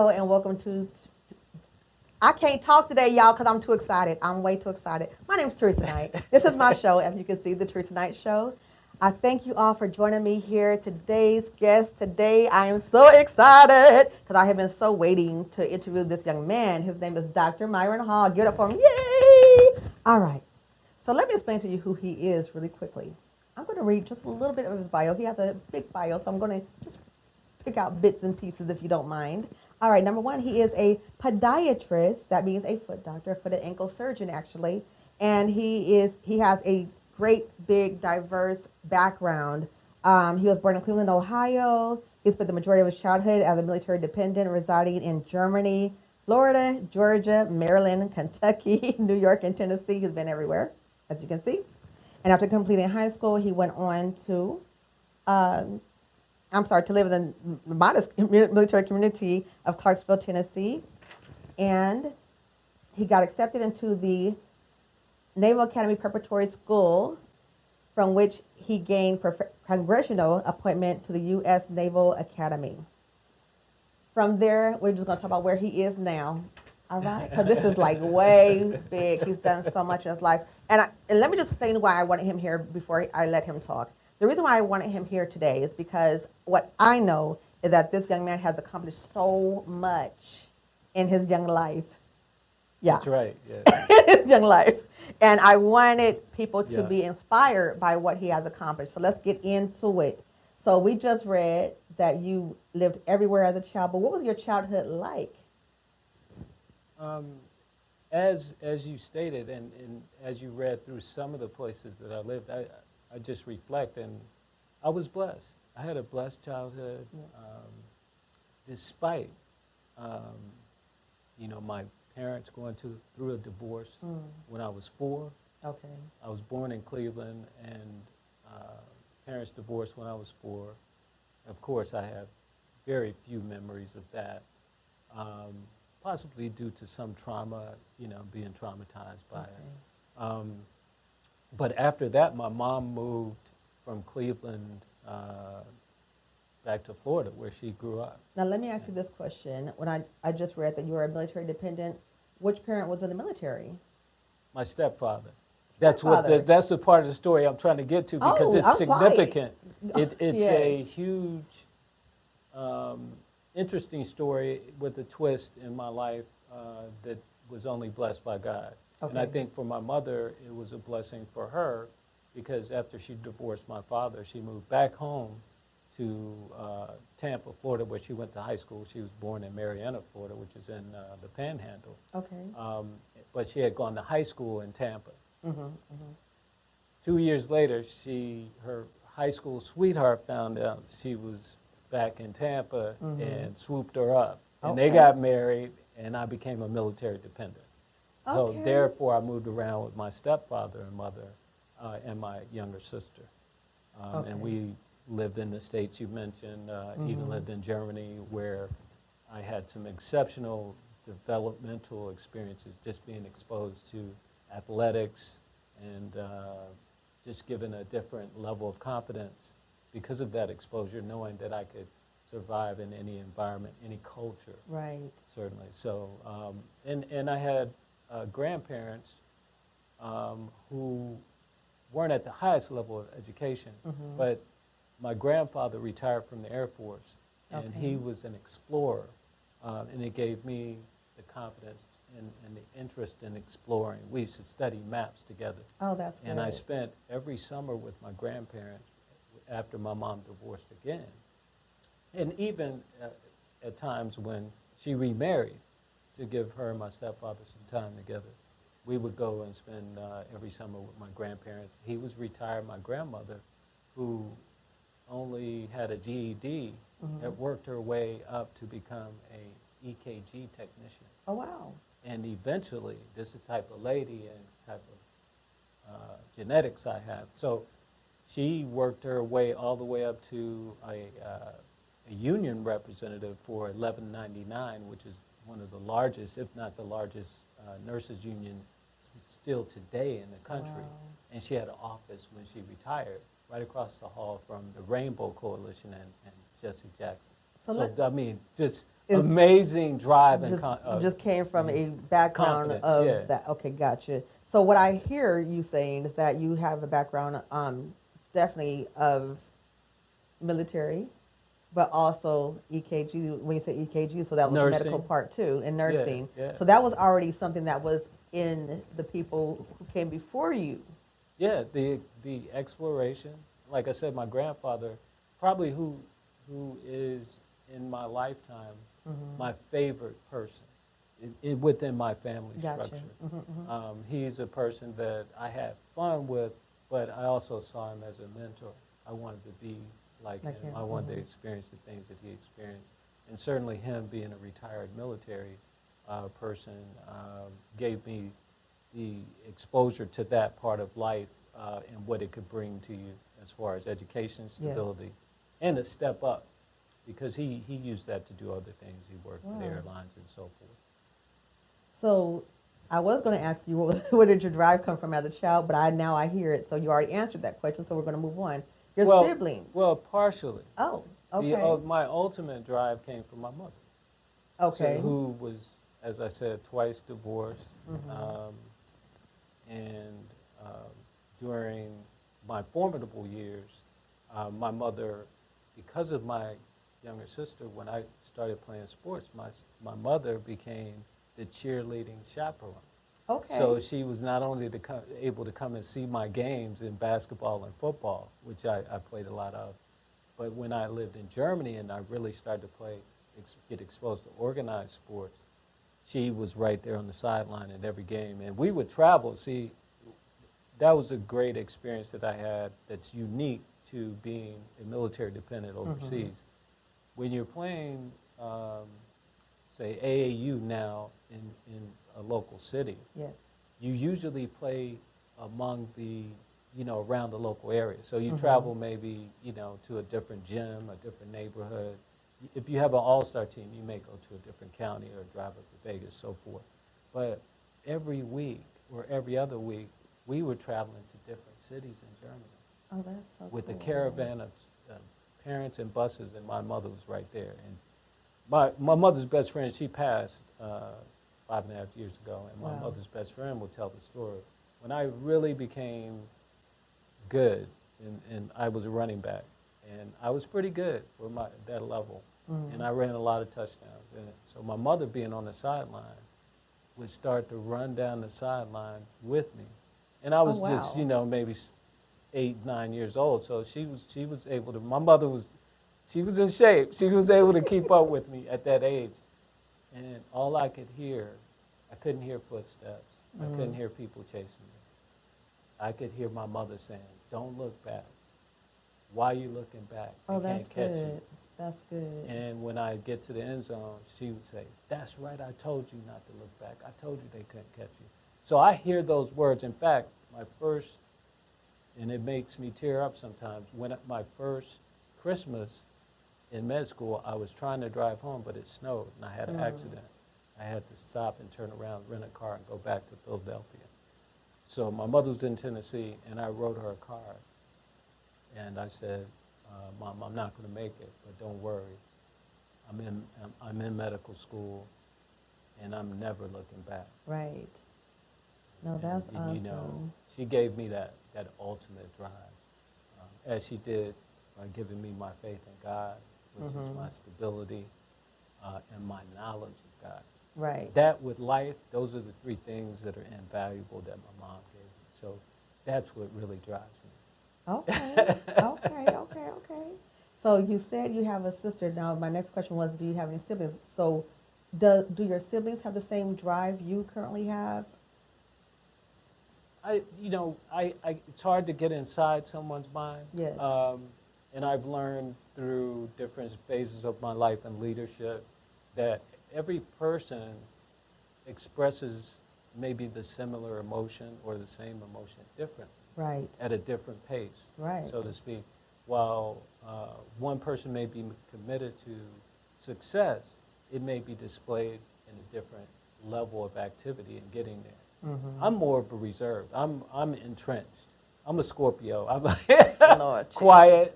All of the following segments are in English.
Show, and welcome to. I can't talk today, y'all, because I'm too excited. I'm way too excited. My name is Teresa Knight. This is my show, as you can see, the Teresa Knight Show. I thank you all for joining me here. Today's guest today, I am so excited because I have been so waiting to interview this young man. His name is Dr. Myron Hall. Give it up for him. Yay! All right. So let me explain to you who he is really quickly. I'm going to read just a little bit of his bio. He has a big bio, so I'm going to just pick out bits and pieces if you don't mind. All right, number one, he is a podiatrist. That means a foot doctor, foot and ankle surgeon, actually. And he has a great, big, diverse background. He was born in Cleveland, Ohio. He spent the majority of his childhood as a military dependent, residing in Germany, Florida, Georgia, Maryland, Kentucky, New York, and Tennessee. He's been everywhere, as you can see. And after completing high school, he went on to to live in the modest military community of Clarksville, Tennessee. And he got accepted into the Naval Academy Preparatory School, from which he gained congressional appointment to the U.S. Naval Academy. From there, we're just going to talk about where he is now. All right? Because this is like way big. He's done so much in his life. And let me just explain why I wanted him here before I let him talk. The reason why I wanted him here today is because what I know is that this young man has accomplished so much in his young life. Yeah. That's right. Yeah. In his young life. And I wanted people to be inspired by what he has accomplished. So let's get into it. So we just read that you lived everywhere as a child, but what was your childhood like? As you stated, and as you read through some of the places that I lived, I just reflect, and I was blessed. I had a blessed childhood, despite, my parents going through a divorce when I was 4. Okay. I was born in Cleveland, and parents divorced when I was 4. Of course, I have very few memories of that, possibly due to some trauma, being traumatized by it. But after that, my mom moved from Cleveland back to Florida, where she grew up. Now, let me ask you this question. When I just read that you were a military dependent, which parent was in the military? My stepfather. That's the part of the story I'm trying to get to, because it's significant. It's a huge, interesting story with a twist in my life that was only blessed by God. Okay. And I think for my mother, it was a blessing for her, because after she divorced my father, she moved back home to Tampa, Florida, where she went to high school. She was born in Marietta, Florida, which is in the Panhandle. Okay. But she had gone to high school in Tampa. 2 years later, her high school sweetheart found out she was back in Tampa and swooped her up. And they got married, and I became a military dependent. So therefore, I moved around with my stepfather and mother and my younger sister. And we lived in the states you mentioned, even lived in Germany, where I had some exceptional developmental experiences, just being exposed to athletics and just given a different level of confidence because of that exposure, knowing that I could survive in any environment, any culture. Right. Certainly. So, and I had grandparents who weren't at the highest level of education, but my grandfather retired from the Air Force, and he was an explorer, and it gave me the confidence and the interest in exploring. We used to study maps together. Oh, that's good. And I spent every summer with my grandparents after my mom divorced again. And even at times when she remarried, to give her and my stepfather some time together, we would go and spend every summer with my grandparents. He was retired. My grandmother, who only had a GED, had worked her way up to become a EKG technician. Oh, wow. And eventually, this is the type of lady and type of genetics I have. So she worked her way all the way up to a union representative for 1199, which is one of the largest, if not the largest, nurses union still today in the country. Wow. And she had an office when she retired right across the hall from the Rainbow Coalition and Jesse Jackson. So I mean, just amazing drive and just came from a background confidence, of yeah. that. Okay, gotcha. So what I hear you saying is that you have a background, definitely of military, but also EKG. When you say EKG, so that was the medical Nursing. part too, and nursing. Yeah. So that was already something that was in the people who came before you. Yeah, the exploration. Like I said, my grandfather, probably who is in my lifetime my favorite person within my family Gotcha. structure. He's a person that I had fun with, but I also saw him as a mentor. I wanted to be like him. I wanted to experience the things that he experienced. And certainly him being a retired military person gave me the exposure to that part of life and what it could bring to you as far as education, stability, and a step up, because he used that to do other things. He worked with airlines and so forth. So I was going to ask you, where did your drive come from as a child? But now I hear it. So you already answered that question. So we're going to move on. Your siblings. Well, partially. Oh, okay. My ultimate drive came from my mother. Okay. So, who was, as I said, twice divorced. During my formidable years, my mother, because of my younger sister, when I started playing sports, my mother became the cheerleading chaperone. Okay. So she was not only able to come and see my games in basketball and football, which I played a lot of, but when I lived in Germany and I really started to get exposed to organized sports, she was right there on the sideline at every game. And we would travel. See, that was a great experience that I had that's unique to being a military dependent overseas. When you're playing, say, AAU now in a local city, you usually play among around the local area. So you travel maybe, to a different gym, a different neighborhood. If you have an all-star team, you may go to a different county or drive up to Vegas, so forth. But every week or every other week, we were traveling to different cities in Germany. Oh, that's so with cool. a caravan of parents and buses, and my mother was right there. And my mother's best friend, she passed 5.5 years ago, and my mother's best friend will tell the story. When I really became good, and I was a running back, and I was pretty good for that level, and I ran a lot of touchdowns. And so my mother, being on the sideline, would start to run down the sideline with me. And I was just, maybe 8, 9 years old. So she was able to, my mother was in shape. She was able to keep up with me at that age. And all I could hear, I couldn't hear footsteps. I couldn't hear people chasing me. I could hear my mother saying, "Don't look back. Why are you looking back? They can't catch you." That's good. And when I get to the end zone, she would say, "That's right, I told you not to look back. I told you they couldn't catch you." So I hear those words. In fact, my first, and it makes me tear up sometimes, my first Christmas in med school, I was trying to drive home, but it snowed, and I had an accident. I had to stop and turn around, rent a car, and go back to Philadelphia. So my mother was in Tennessee, and I wrote her a card. And I said, "Mom, I'm not going to make it, but don't worry. I'm in medical school, and I'm never looking back." Right. No, that's awesome. And, she gave me that ultimate drive, as she did by giving me my faith in God, which is my stability, and my knowledge of God. Right. That with life, those are the three things that are invaluable that my mom gave me. So that's what really drives me. Okay. Okay. So you said you have a sister. Now, my next question was, do you have any siblings? So do your siblings have the same drive you currently have? It's hard to get inside someone's mind. Yes. And I've learned through different phases of my life and leadership that every person expresses maybe the similar emotion or the same emotion differently. Right. At a different pace, right, so to speak. While one person may be committed to success, it may be displayed in a different level of activity in getting there. I'm more of a reserve. I'm entrenched. I'm a Scorpio. I'm like quiet,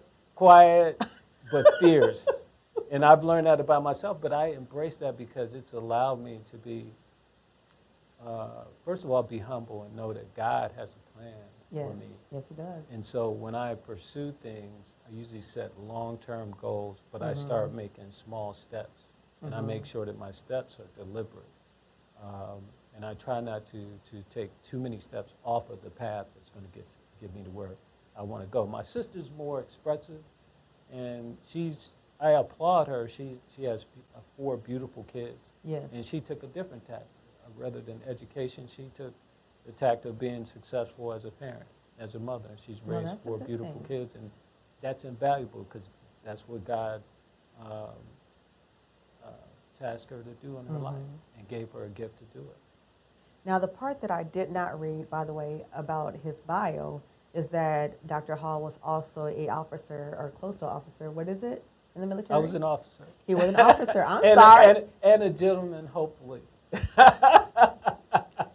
but fierce. And I've learned that about myself, but I embrace that because it's allowed me to be, first of all, be humble and know that God has a plan Yes. for me. Yes, he does. And so when I pursue things, I usually set long-term goals, but I start making small steps. And I make sure that my steps are deliberate. And I try not to take too many steps off of the path that's going to get me to where I want to go. My sister's more expressive, and I applaud her. She has 4 beautiful kids. Yes. And she took a different tack. Rather than education, she took the tact of being successful as a parent, as a mother. And she's Well, raised that's a 4 good beautiful thing. kids, and that's invaluable because that's what God tasked her to do in her life and gave her a gift to do it. Now, the part that I did not read, by the way, about his bio is that Dr. Hall was also a officer or close to officer. What is it in the military? I was an officer. He was an officer. I'm and sorry. And a gentleman, hopefully.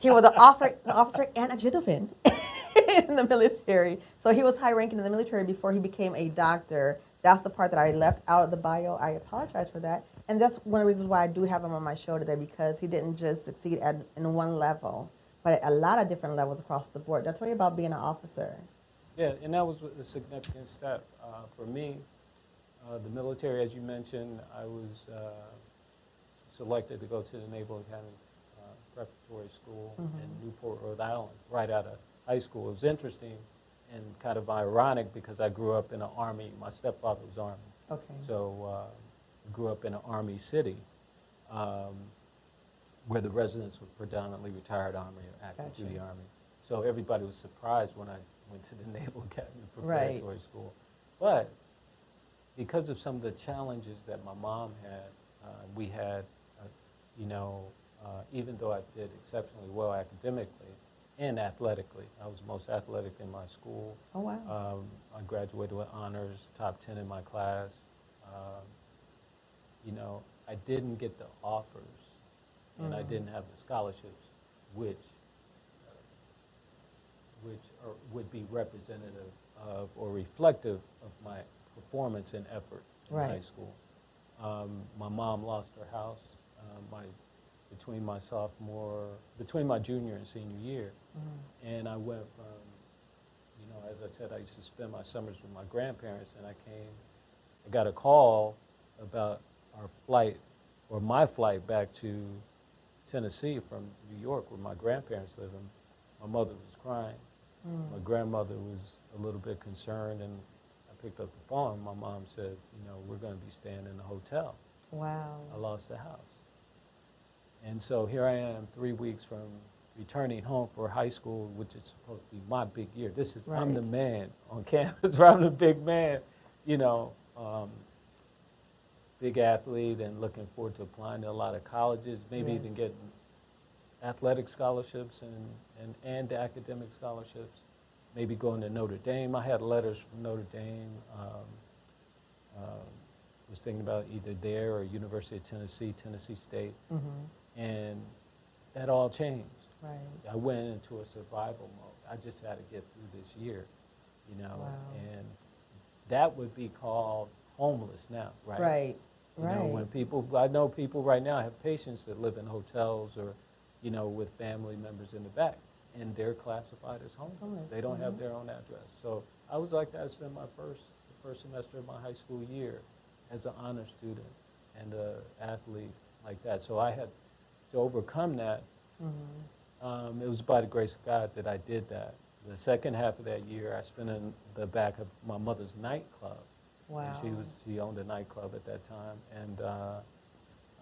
He was an officer and a gentleman in the military. So he was high ranking in the military before he became a doctor. That's the part that I left out of the bio. I apologize for that. And that's one of the reasons why I do have him on my show today, because he didn't just succeed in one level, but at a lot of different levels across the board. I'll tell you about being an officer. Yeah, and that was a significant step for me. The military, as you mentioned, I was selected to go to the Naval Academy Preparatory School in Newport, Rhode Island, right out of high school. It was interesting and kind of ironic because I grew up in an Army. My stepfather was Army. Okay. So I grew up in an Army city where the residents were predominantly retired Army or active duty Army. So everybody was surprised when I went to the Naval Academy Preparatory School. But because of some of the challenges that my mom had, we had, even though I did exceptionally well academically and athletically, I was most athletic in my school. Oh, wow. I graduated with honors, top 10 in my class. I didn't get the offers, and I didn't have the scholarships, which would be representative of or reflective of my performance and effort in high school. My mom lost her house between my junior and senior year, and I went from, as I said, I used to spend my summers with my grandparents, and I got a call about our flight, or my flight back to Tennessee from New York, where my grandparents live. And my mother was crying. My grandmother was a little bit concerned, and I picked up the phone. My mom said, we're going to be staying in a hotel. Wow. I lost the house. And so here I am 3 weeks from returning home for high school, which is supposed to be my big year. I'm the man on campus, I'm the big man, big athlete, and looking forward to applying to a lot of colleges, maybe even getting athletic scholarships and academic scholarships, maybe going to Notre Dame. I had letters from Notre Dame. Was thinking about either there or University of Tennessee, Tennessee State. And that all changed. Right. I went into a survival mode. I just had to get through this year, Wow. and that would be called homeless now, right? Right. When I know people right now have patients that live in hotels or, with family members in the back, and they're classified as homeless. They don't have their own address. So I was like that. I spent the first semester of my high school year as an honor student and an athlete like that. So I had to overcome that. It was by the grace of God that I did that. The second half of that year, I spent in the back of my mother's nightclub. Wow. And she owned a nightclub at that time, and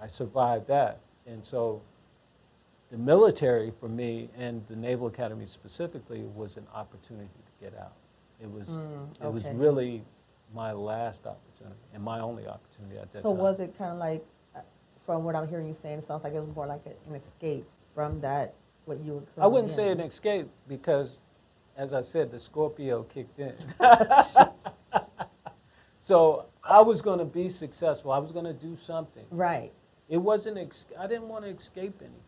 I survived that. And so the military for me, and the Naval Academy specifically, was an opportunity to get out. It was really my last opportunity and my only opportunity at that time. So was it kind of like, from what I'm hearing you saying, it sounds like it was more like an escape from that, what you were I wouldn't say in. an escape because, as I said, the Scorpio kicked in. So I was going to be successful. I was going to do something. Right. It wasn't, I didn't want to escape anything.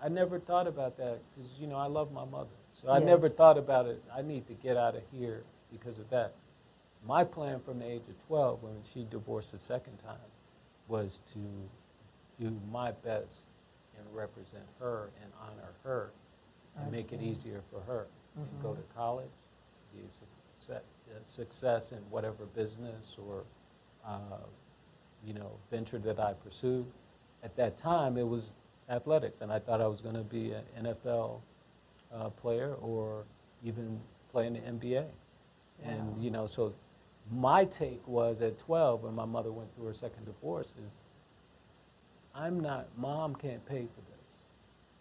I never thought about that because, I love my mother. So I never thought about it. I need to get out of here because of that. My plan from the age of 12, when she divorced the second time, was to do my best and represent her and honor her and make it easier for her. And go to college, be a success in whatever business or venture that I pursued. At that time, it was athletics, and I thought I was going to be an NFL player or even play in the NBA. And so my take was at 12, when my mother went through her second divorce, is Mom can't pay for this,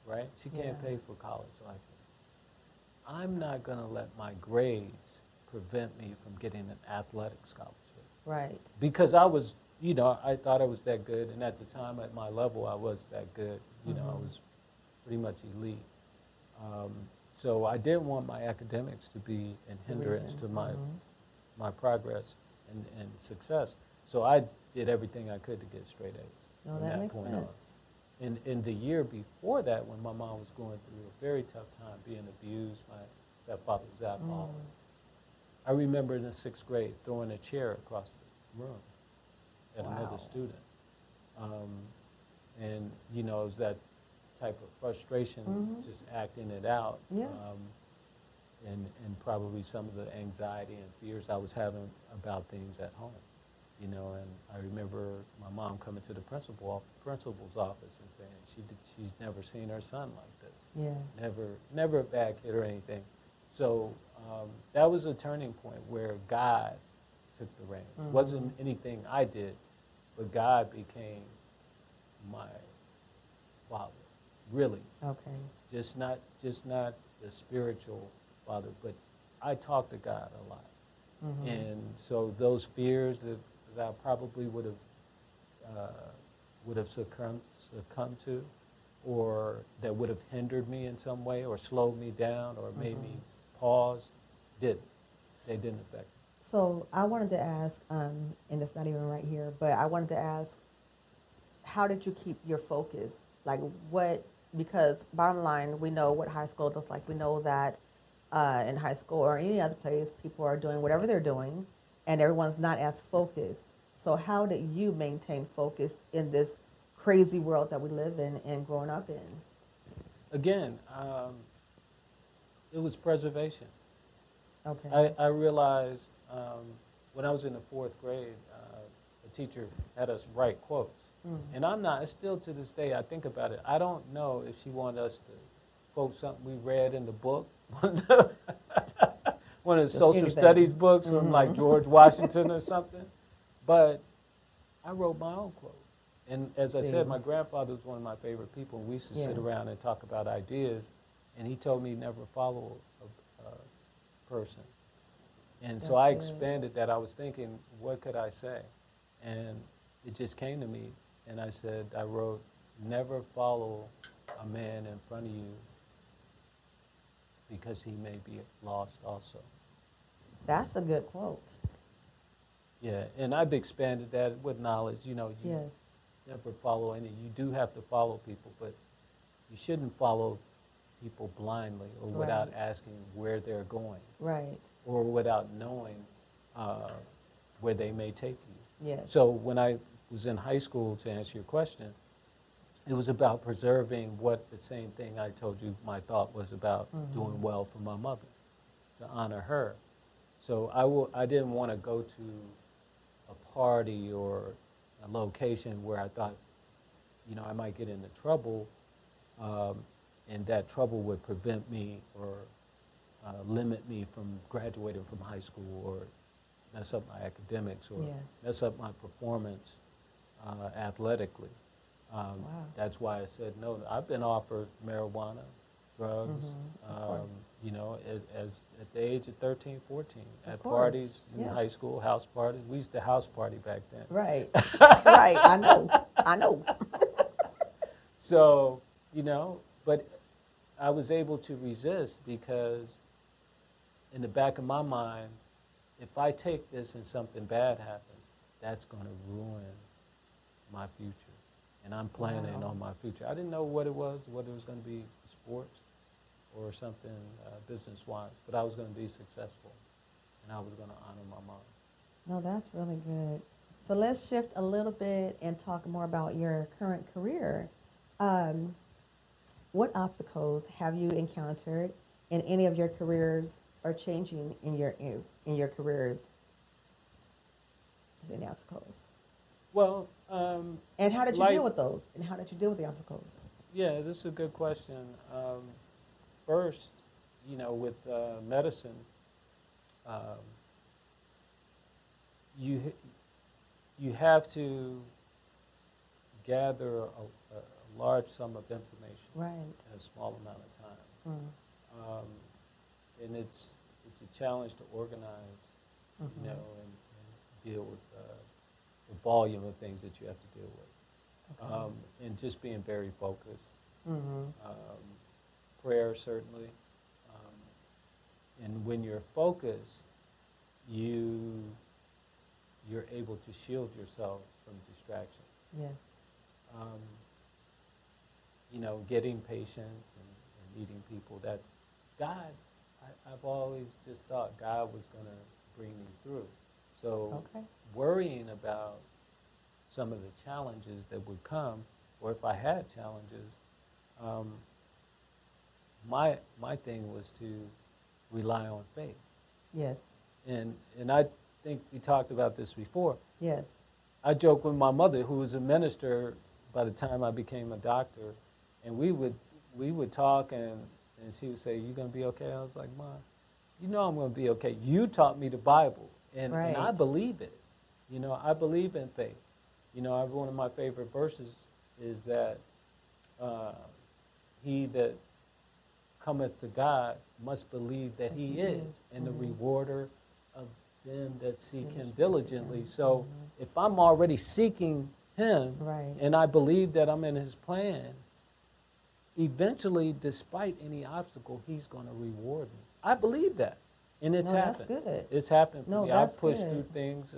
right? She can't pay for college like this. I'm not going to let my grades prevent me from getting an athletic scholarship. Right. Because I was, I thought I was that good, and at the time, at my level, I was that good. I was pretty much elite. So I didn't want my academics to be an hindrance to my progress and success. So I did everything I could to get straight A's from that point on. In the year before that, when my mom was going through a very tough time, being abused, my stepfather was alcoholic. I remember in the 6th grade throwing a chair across the room at another student. And, it was that type of frustration, just acting it out. And probably some of the anxiety and fears I was having about things at home. And I remember my mom coming to the principal's office and saying she's never seen her son like this. Never a bad kid or anything. So that was a turning point where God took the reins. It wasn't anything I did, but God became my father, really. Okay. Just not the spiritual father, but I talk to God a lot. And so those fears that I probably would have succumbed to, or that would have hindered me in some way, or slowed me down, or made me pause, they didn't affect me. So I wanted to ask, and it's not even right here, but I wanted to ask, how did you keep your focus? Like because bottom line, we know what high school looks like. We know that in high school or any other place, people are doing whatever they're doing, and everyone's not as focused. So how did you maintain focus in this crazy world that we live in and growing up in? Again, it was preservation. Okay. I realized when I was in the 4th grade, the teacher had us write quotes. And still to this day, I think about it, I don't know if she wanted us to quote something we read in the book, one of the social studies books from like George Washington or something, but I wrote my own quote. And as I said, my grandfather was one of my favorite people, and we used to sit around and talk about ideas, and he told me never follow a person. And so I expanded that. I was thinking, what could I say? And it just came to me, and I wrote, never follow a man in front of you because he may be lost also. That's a good quote. Yeah, and I've expanded that with knowledge. You never follow any. You do have to follow people, but you shouldn't follow people blindly or without asking where they're going. Right. Or without knowing where they may take you. Yes. So when I was in high school, to answer your question, it was about preserving what the same thing I told you my thought was about, doing well for my mother, to honor her. So I didn't want to go to a party or a location where I thought, I might get into trouble, and that trouble would prevent me or limit me from graduating from high school, or mess up my academics, or mess up my performance athletically. That's why I said no. I've been offered marijuana, drugs, at the age of 13, 14, at parties in high school, house parties. We used to house party back then. Right, right, I know. So, but I was able to resist because in the back of my mind, if I take this and something bad happens, that's going to ruin my future. And I'm planning on my future. I didn't know what it was, whether it was going to be sports or something business-wise, but I was going to be successful, and I was going to honor my mom. No, that's really good. So let's shift a little bit and talk more about your current career. Um, what obstacles have you encountered in any of your careers or changing in your careers? Is any obstacles? Well, And how did you life, deal with those? And how did you deal with the obstacles? yeah, this is a good question. First, with medicine, um, you you have to gather a large sum of information Right. in a small amount of time, Mm. and it's a challenge to organize, Mm-hmm. and deal with the volume of things that you have to deal with, Okay. and just being very focused. Mm-hmm. Prayer certainly, and when you're focused, you're able to shield yourself from distractions. Yes. Um, getting patience and meeting people. That's God. I've always just thought God was going to bring me through. So Okay. worrying about some of the challenges that would come, or if I had challenges, um, my thing was to rely on faith. Yes. And I think we talked about this before. Yes. I joke with my mother, who was a minister by the time I became a doctor, and we would talk, and she would say, "You gonna be okay?" I was like, "Mom, you know I'm gonna be okay. You taught me the Bible, and I Right. believe it. I believe in faith. One of my favorite verses is that uh, he that cometh to God must believe that he is, and the rewarder of them that seek him diligently." So if I'm already seeking him, Right. and I believe that I'm in his plan, eventually, despite any obstacle, he's going to reward me. I believe that, and it's No, happened. that's good. It's happened for No, me. that's I've pushed good. through things,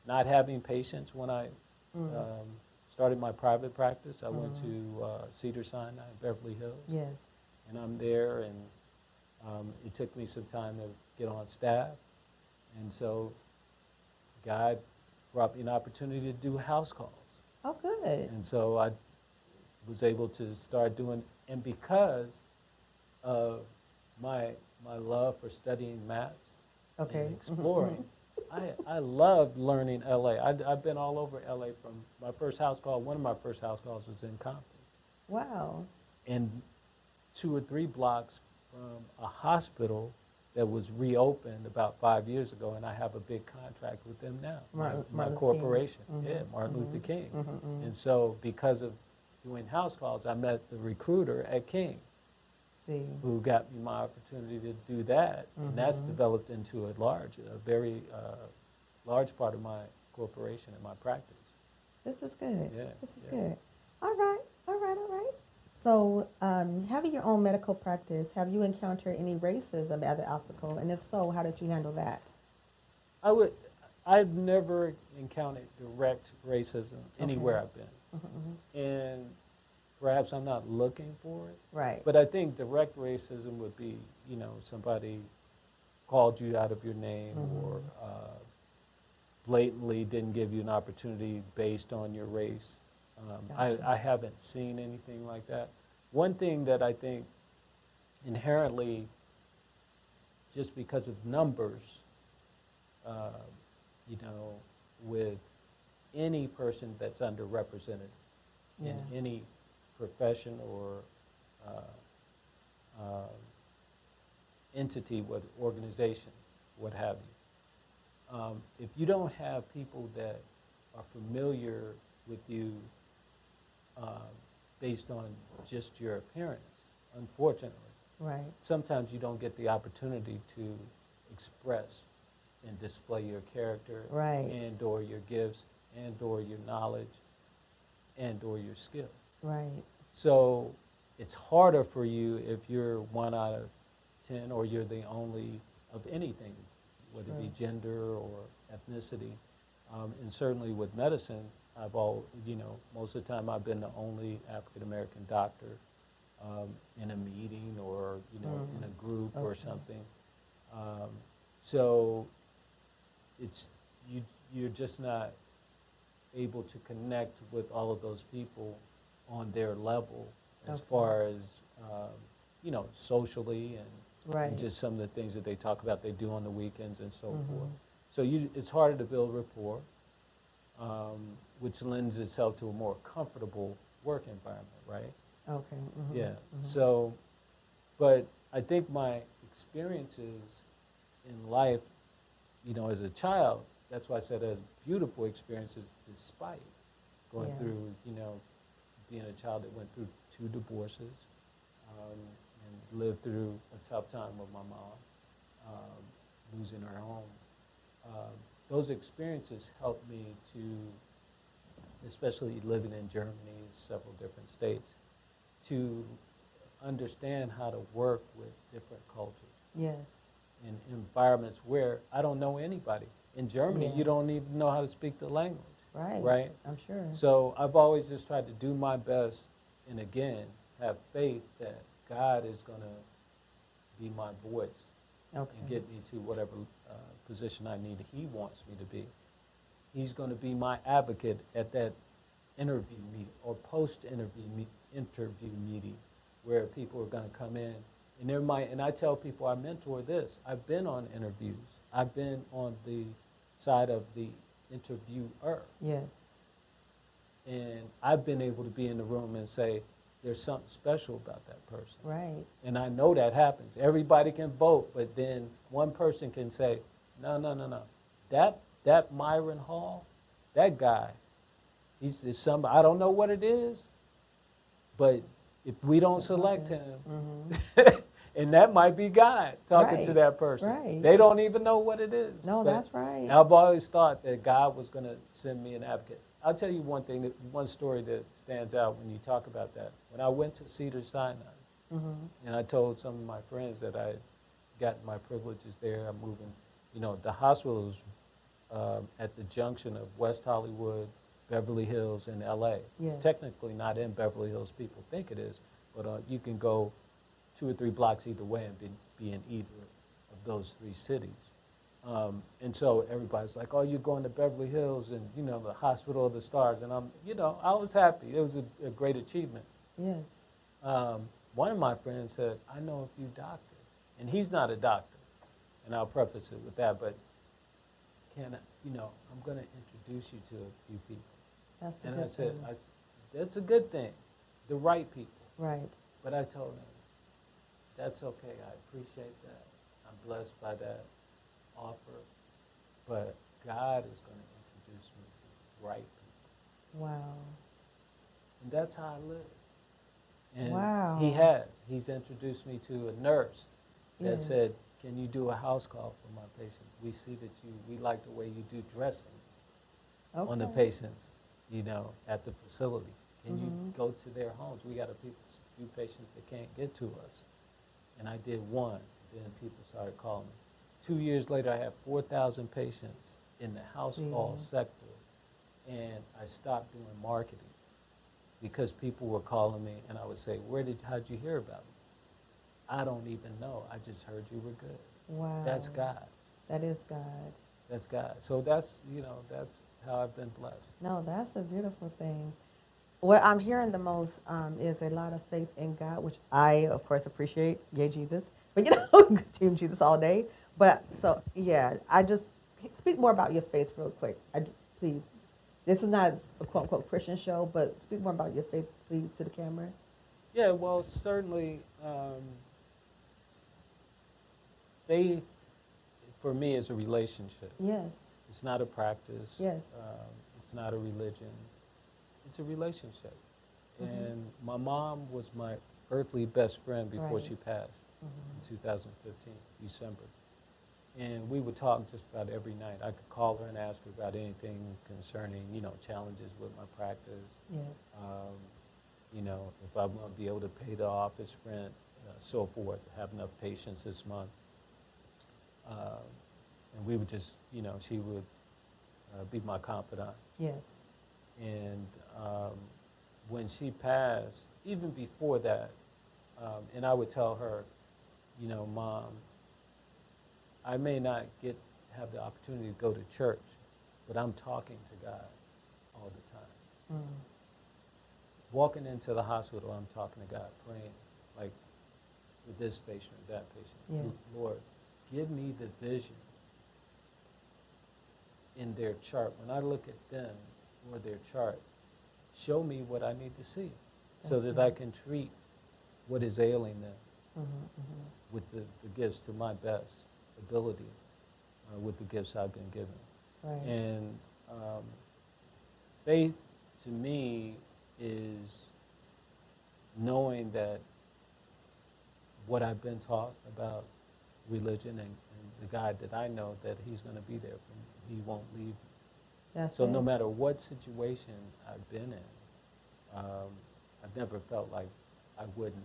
not having patience when I started my private practice. I went to Cedar Sinai, Beverly Hills, Yes. and I'm there, and it took me some time to get on staff, and so God brought me an opportunity to do house calls, Oh, good. and so I was able to start doing, and because of my love for studying maps Okay. and exploring, I loved learning LA. I've been all over LA from my first house call. One of my first house calls was in Compton, Wow. and 2 or 3 blocks from a hospital that was reopened about 5 years ago, and I have a big contract with them now, my Martin Luther King. corporation. Yeah, Martin Luther King. And so because of doing house calls, I met the recruiter at King, See. who got me my opportunity to do that, and that's developed into a very large part of my corporation and my practice. This is good. Yeah, This is yeah. good. All right. All right. All right. So, having your own medical practice, have you encountered any racism as an obstacle? And if so, how did you handle that? I've never encountered direct racism anywhere I've been. And perhaps I'm not looking for it. Right. But I think direct racism would be, somebody called you out of your name or blatantly didn't give you an opportunity based on your race. Gotcha. I haven't seen anything like that. One thing that I think inherently, just because of numbers, uh, with any person that's underrepresented in Yeah. any profession or uh, entity, whether organization, what have you. If you don't have people that are familiar with you based on just your appearance, unfortunately, Right. sometimes you don't get the opportunity to express and display your character Right. and or your gifts and or your knowledge and or your skill. Right. So it's harder for you if you're 1 out of 10 or you're the only of anything, whether it be gender or ethnicity. And certainly with medicine, most of the time I've been the only African American doctor in a meeting or, in a group or something. So you're just not able to connect with all of those people on their level as Okay. far as, socially and Right. just some of the things that they talk about they do on the weekends and so Mhm. forth. So it's harder to build rapport, which lends itself to a more comfortable work environment, right? Okay. Mhm. Yeah. Mhm. So, but I think my experiences in life, as a child, that's why I said a beautiful experiences despite going Yeah. through, being a child that went through 2 divorces, and lived through a tough time with my mom, losing her home. Um, those experiences helped me to, especially living in Germany, several different states, to understand how to work with different cultures Yes. in environments where I don't know anybody. In Germany, Yeah. you don't even know how to speak the language, Right. right? I'm sure. So I've always just tried to do my best, and again, have faith that God is going to be my voice Okay. and get me to whatever position I need He wants me to be. He's going to be my advocate at that interview meeting or interview meeting where people are going to come in and and I tell people I mentor this. I've been on interviews. I've been on the side of the interviewer, Yes. and I've been able to be in the room and say there's something special about that person. Right. And I know that happens. Everybody can vote, but then one person can say, no, no, no, no. That Myron Hall, that guy, he's somebody, I don't know what it is, but if we don't select him, Mhm. and that might be God talking to Right. that person. Right. They don't even know what it is. No, But that's right. I've always thought that God was going to send me an advocate. I'll tell you one story that stands out when you talk about that. When I went to Cedars-Sinai, Mhm. and I told some of my friends that I had gotten my privileges there, I'm moving. The hospital is at the junction of West Hollywood, Beverly Hills, and LA. Yes. It's technically not in Beverly Hills, people think it is, but you can go 2 or 3 blocks either way and be in either of those 3 cities. And so everybody's like, oh, you're going to Beverly Hills and, the Hospital of the Stars. And I was happy. It was a great achievement. Yes. One of my friends said, I know a few doctors. And he's not a doctor. And I'll preface it with that, but I'm going to introduce you to a few people. That's a And good I said, thing. that's a good thing, the right people. Right. But I told him, that's okay, I appreciate that. I'm blessed by that offer. But God is going to introduce me to the right people. Wow. And that's how I live. And Wow. He has. He's introduced me to a nurse that Yeah. said, can you do a house call for my patient? We see that we like the way you do dressings on the Okay. patients, at the facility. Can you Mhm. go to their homes? We got a few patients that can't get to us. And I did one, then people started calling me. 2 years later, I had 4,000 patients in the house call sector, and I stopped doing marketing because people were calling me, and I would say, how'd you hear about me? I don't even know. I just heard you were good. Wow. That's God. That is God. That's God. So that's how I've been blessed. No, that's a beautiful thing. What I'm hearing the most is a lot of faith in God, which I, of course, appreciate. Yay, Jesus. But, Team Jesus all day. But, so, yeah, I just speak more about your faith real quick. Please. This is not a quote-unquote Christian show, but speak more about your faith, please, to the camera. Yeah, well, certainly faith for me is a relationship. Yes. It's not a practice. Yes. It's not a religion. It's a relationship. Mhm. And my mom was my earthly best friend before Right. she passed Mhm. in 2015, December. And we would talk just about every night. I could call her and ask her about anything concerning, challenges with my practice. Yes. If I'm going to be able to pay the office rent, so forth, have enough patients this month. And we would just, she would be my confidant. Yes. And when she passed, even before that, and I would tell her, Mom, I may not have the opportunity to go to church, but I'm talking to God all the time. Mm. Walking into the hospital, I'm talking to God, praying, like with this patient or that patient. Yes. Lord, give me the vision in their chart. When I look at them or their chart, show me what I need to see so that I can treat what is ailing them with the gifts to my best ability, with the gifts I've been given. Right. And faith, to me, is knowing that what I've been taught about religion and the God that I know, that he's going to be there for me. He won't leave me. That's So it. no matter what situation I've been in, I've never felt like I wouldn't,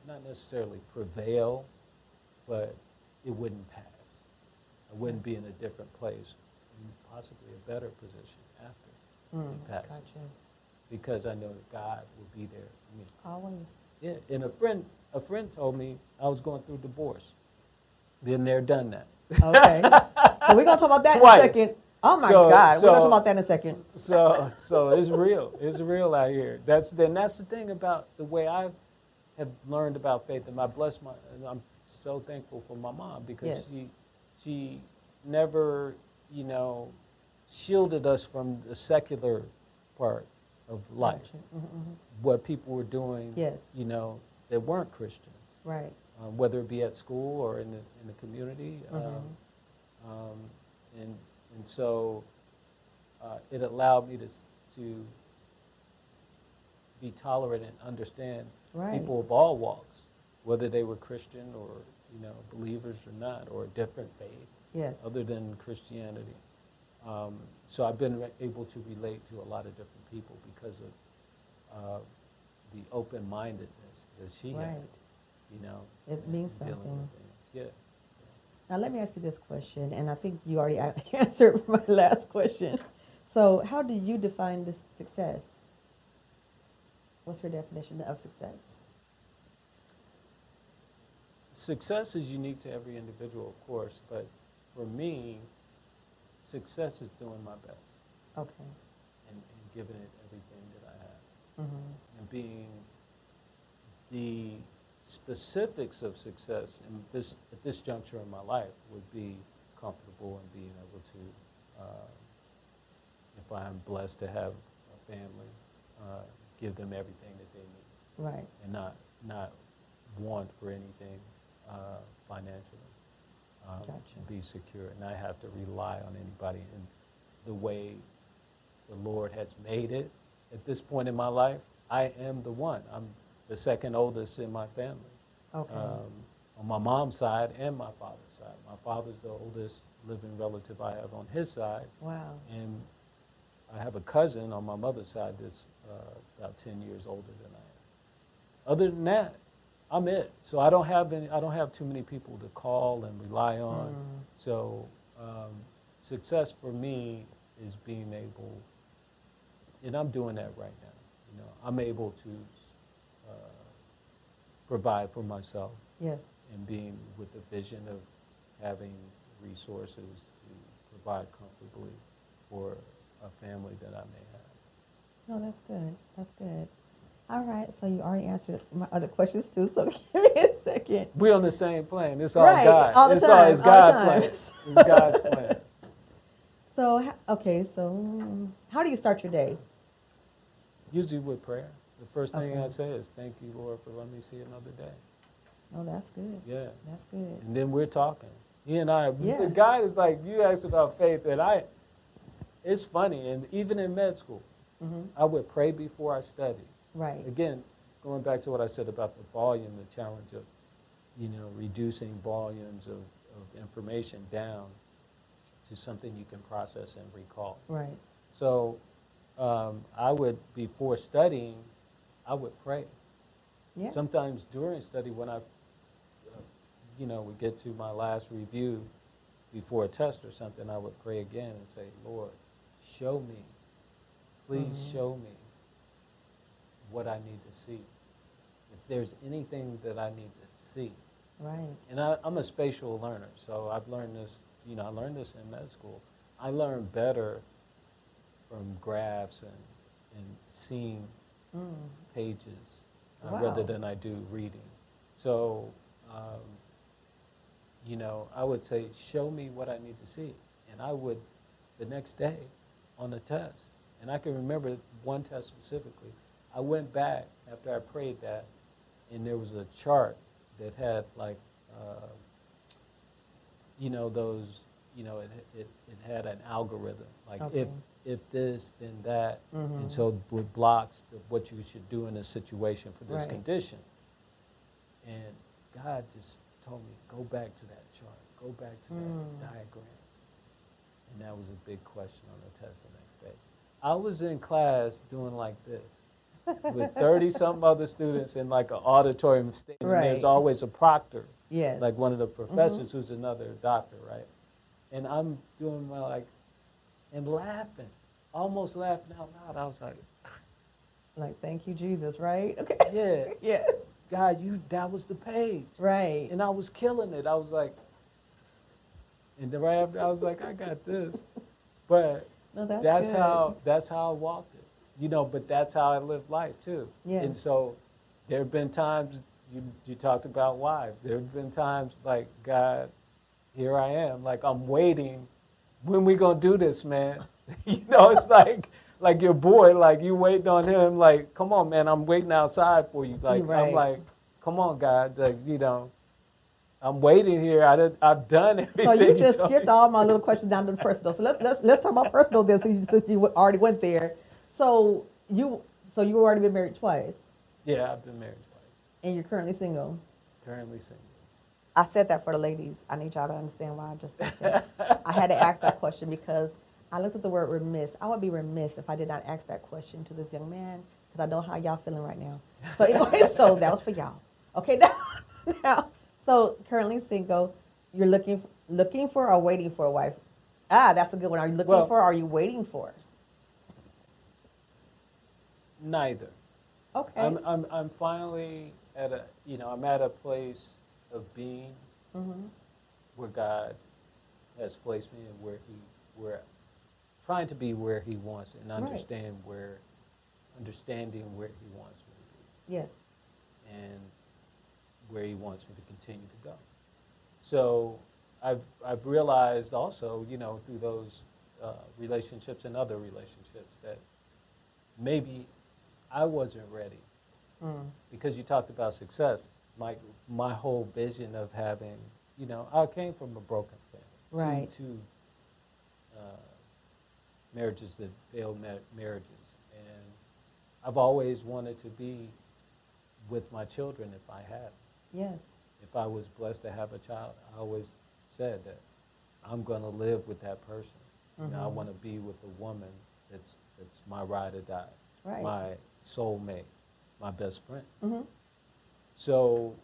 not necessarily prevail, but it wouldn't pass. I wouldn't be in a different place, possibly a better position after it passes. Gotcha. Because I know that God will be there for me. Always. Yeah, and a friend told me I was going through divorce. Been there, done that. Okay. So we're going to talk about that Twice. in a second. Oh, my So- God. We're going to so- talk about that in a second. So it's real. It's real out here. That's the thing about the way I have learned about faith, and I'm so thankful for my mom, because Yes. she never, shielded us from the secular part of life. Gotcha. Mm-hmm. What people were doing, Yes. that weren't Christian, Right. whether it be at school or in the community. And so it allowed me to be tolerant and understand Right. people of all walks, whether they were Christian or believers or not, or a different faith Yes. other than Christianity. So I've been able to relate to a lot of different people because of the open-mindedness that she Right. had, It means dealing something. with things. Yeah. Now, let me ask you this question, and I think you already answered my last question. So, how do you define this success? What's your definition of success? Success is unique to every individual, of course, but for me, success is doing my best Okay. and giving it everything that I have. Mm-hmm. And being the specifics of success at this juncture in my life would be comfortable and being able to, if I'm blessed to have a family, give them everything that they need, Right. and not want for anything financially. Gotcha. Be secure, and I have to rely on anybody. And the way the Lord has made it at this point in my life, I am the one. I'm the second oldest in my family. Okay. On my mom's side and my father's side. My father's the oldest living relative I have on his side, Wow. and I have a cousin on my mother's side that's about 10 years older than I am. Other than that, I'm it. So I don't have too many people to call and rely on. So success for me is being able, and I'm doing that right now. I'm able to provide for myself, Yes. and being with the vision of having resources to provide comfortably for a family that I may have. No, that's good. That's good. All right. So you already answered my other questions too. So give me a second. We're on the same plane. It's all Right, God. all the It's time, it's all the God's time. plan. It's God's plan. So okay. So how do you start your day? Usually with prayer. The first thing Okay. I say is, thank you, Lord, for letting me see another day. Oh, that's good. Yeah. That's good. And then we're talking. He and I, Yeah. the guy is like, you asked about faith, and it's funny, and even in med school, Mm-hmm. I would pray before I studied. Right. Again, going back to what I said about the volume, the challenge of, reducing volumes of information down to something you can process and recall. Right. So I would, before studying, I would pray. Yeah. Sometimes during study, when I, would get to my last review before a test or something, I would pray again and say, Lord, show me, please show me what I need to see. If there's anything that I need to see. Right. And I'm a spatial learner, so I've learned this, I learned this in med school. I learn better from graphs and seeing pages Wow. rather than I do reading. So, you know, I would say, show me what I need to see. And I would, the next day on the test, and I can remember one test specifically, I went back after I prayed that, and there was a chart that had like, you know, those, you know, it had an algorithm, like Okay. if this, then that, and so with blocks of what you should do in a situation for this Right. condition. And God just told me, go back to that chart, go back to that diagram. And that was a big question on the test the next day. I was in class doing like this with 30-something other students in like an auditorium standing. Right. There's always a proctor, Yes. like one of the professors who's another doctor, right? And I'm doing my like, and laughing, almost laughing out loud. I was like, Thank you, Jesus, right? Okay. yeah, Yeah. God, that was the page. Right. And I was killing it. I was like, and then right after, I was like, I got this. But No, that's that's good. how I walked it. You know, but that's how I live life too. Yes. And so there have been times, you talked about wives. There have been times like, God, here I am. Like, I'm waiting. When we gonna do this, man? You know, it's like your boy, like you waiting on him, like, come on, man, I'm waiting outside for you. Like, Right. I'm like, come on, God, like, you know, I'm waiting here. I've done everything. So you just told skipped me. all my little questions down to the personal. So let's talk about personal this since you already went there. So you already been married twice, Yeah, I've been married twice. and you're currently single. Currently single. I said that for the ladies. I need y'all to understand why I just said that. I had to ask that question because I looked at the word remiss. I would be remiss if I did not ask that question to this young man because I know how y'all feeling right now. So anyway, so that was for y'all. Okay, now, so currently single. You're looking for or waiting for a wife? Ah, that's a good one. Are you looking Well- for or are you waiting for? Neither. Okay. I'm finally at a, you know, I'm at a place of being Mm-hmm. where God has placed me and where trying to be where He wants and Right. understanding where He wants me to be Yes. and where He wants me to continue to go. So I've realized also, you know, through those relationships and other relationships that maybe I wasn't ready because you talked about success. My whole vision of having, you know, I came from a broken family. Right. Two marriages that failed marriages. And I've always wanted to be with my children if I had. Yes. If I was blessed to have a child, I always said that I'm going to live with that person. You know, I want to be with a woman that's my ride or die, Right. my soulmate, my best friend. Mm-hmm. So,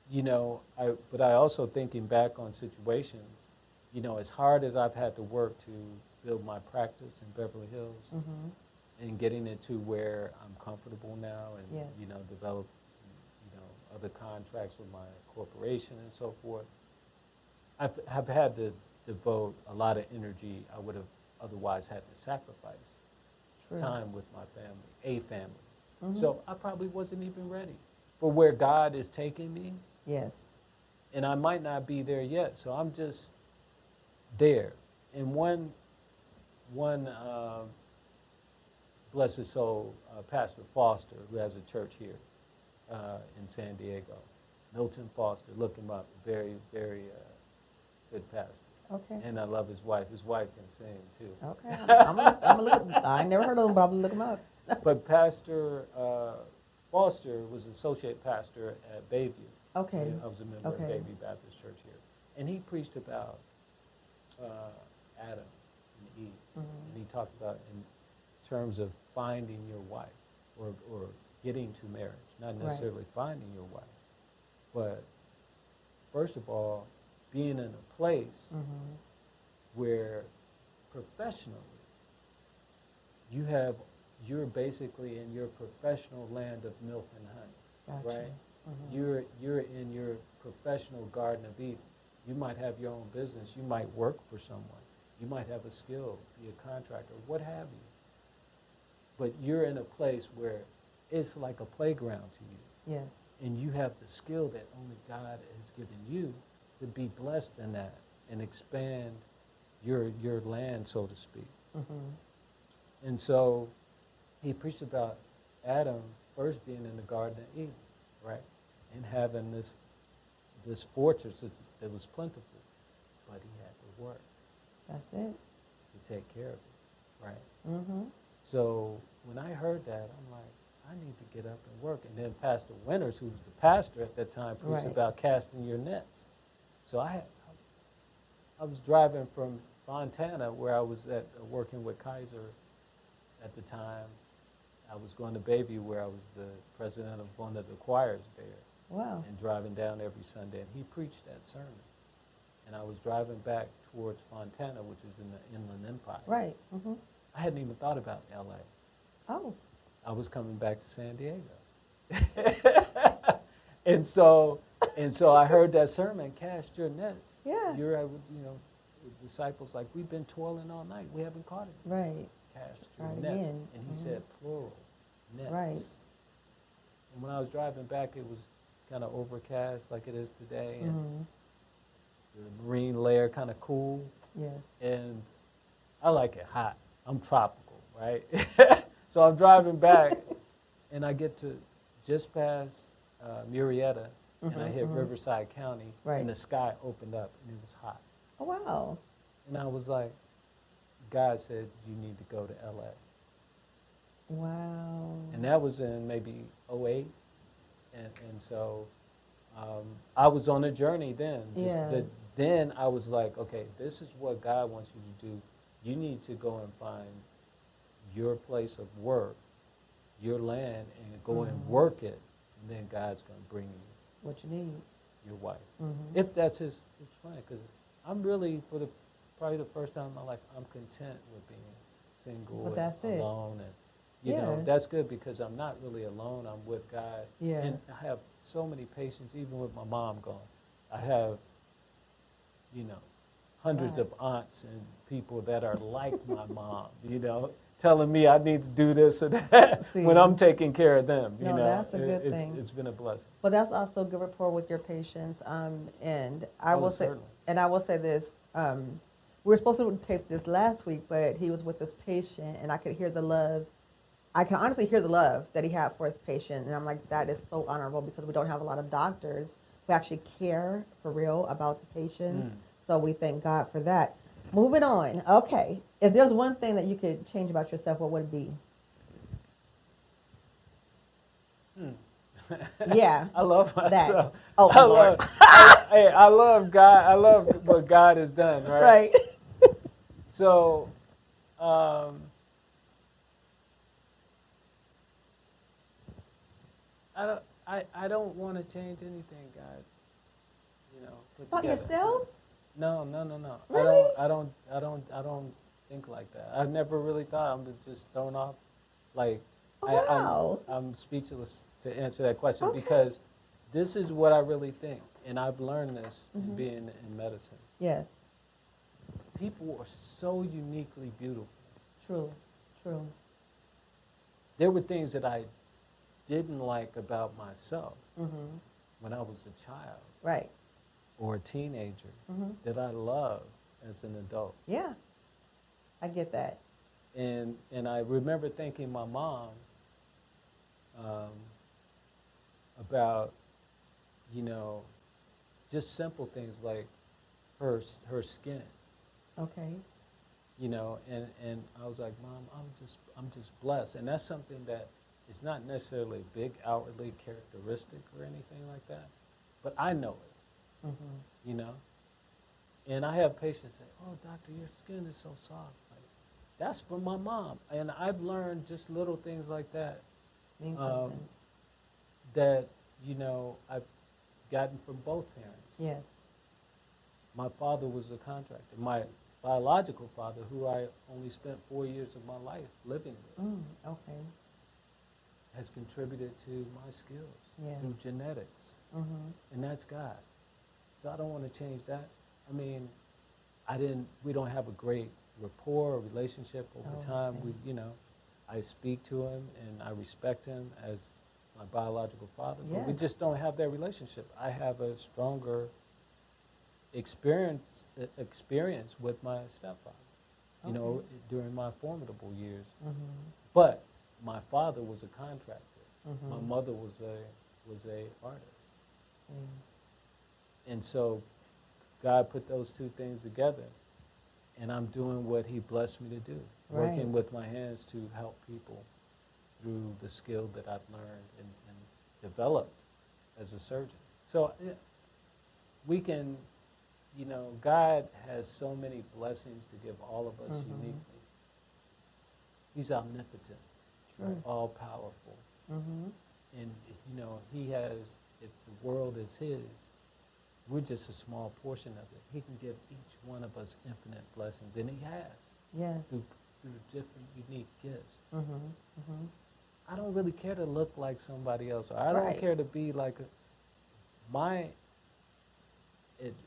you know, but I also thinking back on situations, you know, as hard as I've had to work to build my practice in Beverly Hills and getting it to where I'm comfortable now and, Yes. you know, develop, you know, other contracts with my corporation and so forth, I've had to devote a lot of energy I would have otherwise had to sacrifice. True. Time with my family, a family. So I probably wasn't even ready for where God is taking me, Yes. and I might not be there yet. So I'm just there. And one blessed soul, Pastor Foster, who has a church here in San Diego, Milton Foster, look him up, very, very good pastor. Okay. And I love his wife. His wife can sing too. Okay. I'm gonna look. I ain't never heard of him, but I'm gonna look him up. But Pastor Foster was associate pastor at Bayview. Okay. I was a member Okay. of Bayview Baptist Church here. And he preached about Adam and Eve. And he talked about in terms of finding your wife or getting to marriage, not necessarily finding your wife. But first of all, being in a place where professionally you're basically in your professional land of milk and honey, Gotcha. right? You're in your professional Garden of Eden. You might have your own business. You might work for someone. You might have a skill, be a contractor, what have you. But you're in a place where it's like a playground to you. Yes. And you have the skill that only God has given you to be blessed in that and expand your land, so to speak. Mm-hmm. And so he preached about Adam first being in the Garden of Eden, right? And having this fortress that was plentiful, but he had to work. That's it. To take care of it, right? Mm-hmm. So when I heard that, I'm like, I need to get up and work. And then Pastor Winters, who was the pastor at that time, preached Right. about casting your nets. So I was driving from Fontana, where I was at working with Kaiser at the time. I was going to Bayview, where I was the president of one of the choirs there. Wow. And driving down every Sunday. And he preached that sermon. And I was driving back towards Fontana, which is in the Inland Empire. Right. Mm-hmm. I hadn't even thought about L.A. Oh. I was coming back to San Diego. and so I heard that sermon, cast your nets. Yeah. You're, the disciples like, we've been toiling all night. We haven't caught it. Right. Cast your Right nets. again. And he said plural, nets. Right. And when I was driving back, it was kind of overcast like it is today. And Mm-hmm. the marine layer kind of cool. Yeah. And I like it hot. I'm tropical, right? So I'm driving back, and I get to just past Murrieta, and I hit Riverside County, Right. and the sky opened up, and it was hot. Oh, wow. And I was like, God said, you need to go to L.A. Wow. And that was in maybe '08. And so I was on a journey then. Then I was like, okay, this is what God wants you to do. You need to go and find your place of work, your land, and go and work it. And then God's going to bring you What you need. your wife. Mm-hmm. If that's his plan. Because I'm really, probably the first time in my life, I'm content with being single But that's and it. alone. And, you know, that's good because I'm not really alone. I'm with God. Yeah. And I have so many patients, even with my mom gone. I have, hundreds of aunts and people that are like my mom, telling me I need to do this or that when I'm taking care of them. No, that's a good thing. It's been a blessing. But that's also good rapport with your patients. And I will say, certainly. and I will say this. We were supposed to tape this last week, but he was with this patient, and I could hear the love. I can honestly hear the love that he had for his patient, and I'm like, that is so honorable because we don't have a lot of doctors who actually care for real about the patients. So we thank God for that. Moving on. Okay. If there's one thing that you could change about yourself, what would it be? Yeah. I love myself. Oh, Lord. I love God. I love what God has done, right? Right. So, I don't want to change anything, guys. Put About together. yourself? No. Really? I don't think like that. I never really thought I'm just thrown off. Like, Wow. I'm speechless to answer that question Okay. because this is what I really think, and I've learned this in being in medicine. Yes. People are so uniquely beautiful. True. There were things that I didn't like about myself when I was a child Right. or a teenager that I love as an adult. Yeah. I get that. And I remember thanking my mom about, just simple things like her skin, Okay. and I was like, Mom, I'm just blessed. And that's something that is not necessarily a big outwardly characteristic or anything like that, but I know it, And I have patients say, oh, doctor, your skin is so soft. Like, that's from my mom. And I've learned just little things like that. Means something. That, I've gotten from both parents. Yes. My father was a contractor. My biological father, who I only spent 4 years of my life living with, Okay. has contributed to my skills through genetics. And that's God. So I don't want to change that. I mean, we don't have a great rapport or relationship over time. Okay. I speak to him and I respect him as my biological father, but we Yes. just don't have that relationship. I have a stronger experience with my stepfather, Okay. during my formidable years. Mhm. But my father was a contractor. Mhm. My mother was a artist. Yeah. And so God put those two things together, and I'm doing what he blessed me to do, Right. working with my hands to help people through the skill that I've learned and developed as a surgeon. So we can, God has so many blessings to give all of us Mhm. uniquely. He's omnipotent, right? True. All powerful. Mhm. And, he has, if the world is his, we're just a small portion of it. He can give each one of us infinite blessings, and he has Yes. through different, unique gifts. Mhm. Mhm. I don't really care to look like somebody else. Or I don't Right. care to be like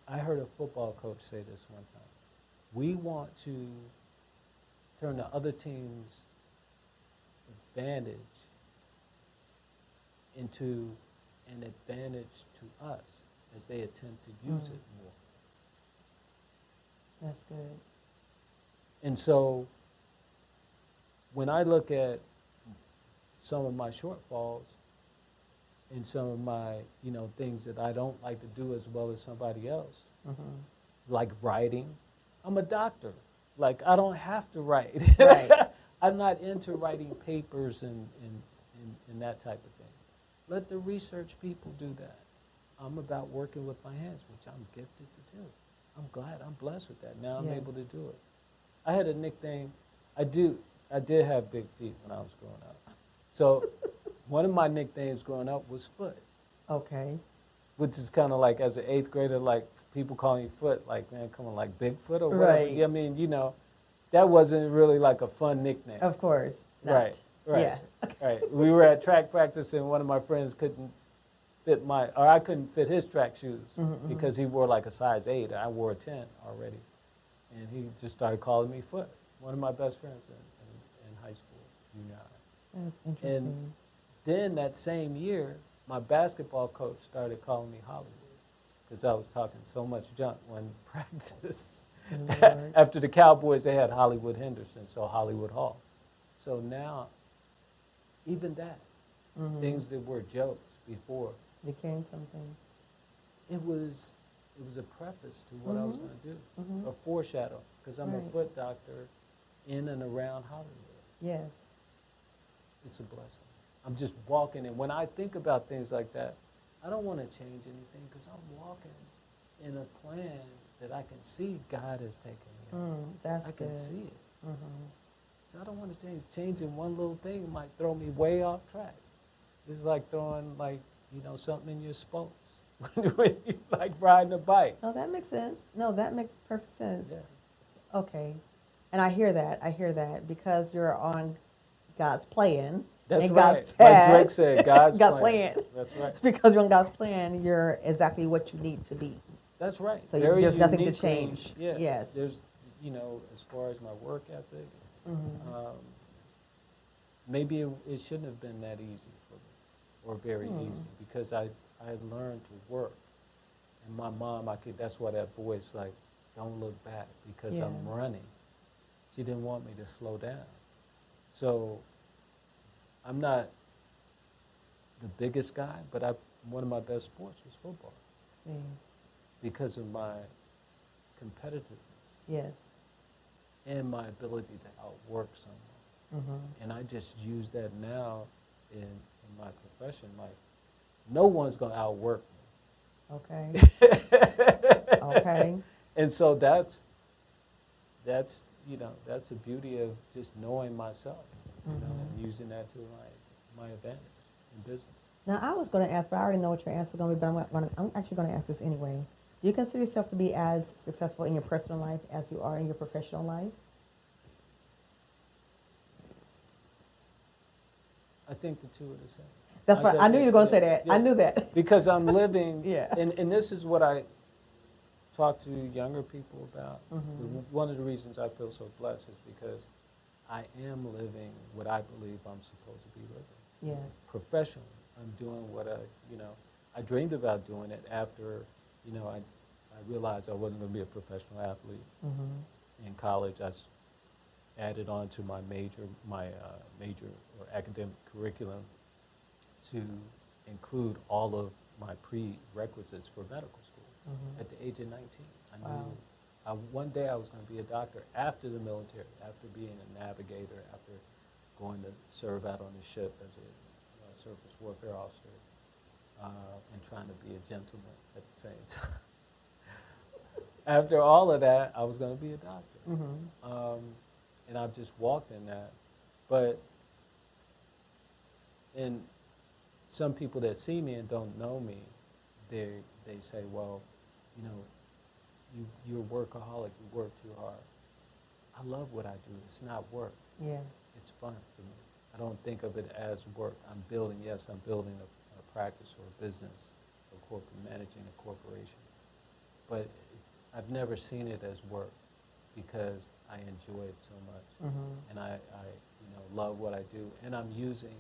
I heard a football coach say this one time. We want to turn the other team's advantage into an advantage to us as they attempt to use it more. That's good. And so when I look at some of my shortfalls and some of my, things that I don't like to do as well as somebody else, Mhm. like writing, I'm a doctor. Like, I don't have to write. Right. I'm not into writing papers and that type of thing. Let the research people do that. I'm about working with my hands, which I'm gifted to do. I'm glad, I'm blessed with that. Now I'm Yes. able to do it. I had a nickname. I did have big feet when I was growing up. So one of my nicknames growing up was Foot, Okay. which is kind of like, as an 8th grader, like people calling me Foot, like, man, come on, like Bigfoot or whatever. Right. I mean, that wasn't really like a fun nickname. Of course. Not. Right, right, Yeah. right. We were at track practice and one of my friends couldn't fit I couldn't fit his track shoes Mhm. because he wore like a size 8. I wore a 10 already. And he just started calling me Foot, one of my best friends in high school, junior high. That's interesting. And then that same year, my basketball coach started calling me Hollywood because I was talking so much junk when practice. Lord. After the Cowboys, they had Hollywood Henderson, so Hollywood Hall. So now, even that, Mhm. things that were jokes before, Became something. it was a preface to what I was Mhm. going to do, Mhm. a foreshadow, because I'm a Right. foot doctor in and around Hollywood. Yes. It's a blessing. I'm just walking, and when I think about things like that, I don't want to change anything because I'm walking in a plan that I can see God has taken me on. That's I can good. see it. Mhm. So I don't want to change. Changing one little thing might throw me way off track. It's like throwing something in your spokes when you like riding a bike. No, that makes sense. No, that makes perfect sense. Yeah. Okay. And I hear that. I hear that because you're on God's plan. That's and right. God's Like path. Drake said, God's plan. plan. That's right. Because you're on God's plan, you're exactly what you need to be. That's right. So Very there's nothing to uniquely, change. Yeah. Yes. There's, as far as my work ethic, Mhm. maybe it shouldn't have been that easy for me, or very easy, because I learned to work. And my mom, that's why that voice, like, don't look back, because Yeah. I'm running. She didn't want me to slow down. So I'm not the biggest guy, but one of my best sports was football See. because of my competitiveness Yes. and my ability to outwork someone. Mhm. And I just use that now in my profession. Like, no one's going to outwork me. Okay. Okay. And so that's the beauty of just knowing myself, and using that to my advantage in business. Now, I was going to ask, but I already know what your answer is going to be, but I'm actually going to ask this anyway. Do you consider yourself to be as successful in your personal life as you are in your professional life? I think the two are the same. That's what I knew you were going to say that. Yeah. I knew that. Because I'm living, Yeah. and this is what talk to younger people about. One of the reasons I feel so blessed is because I am living what I believe I'm supposed to be living. Yes. Professionally, I'm doing what I dreamed about doing it after, I realized I wasn't going to be a professional athlete. In college, added on to my major or academic curriculum to include all of my prerequisites for medical school at the age of 19. I knew one day I was going to be a doctor after the military, after being a navigator, after going to serve out on the ship as a surface warfare officer, and trying to be a gentleman at the same time. After all of that, I was going to be a doctor. And I've just walked in that. But in some people that see me and don't know me, they say, well, you're a workaholic, you work too hard. I love what I do. It's not work. Yeah. It's fun for me. I don't think of it as work. I'm building a practice or a business, managing a corporation. But I've never seen it as work because I enjoy it so much. And I love what I do. And I'm using,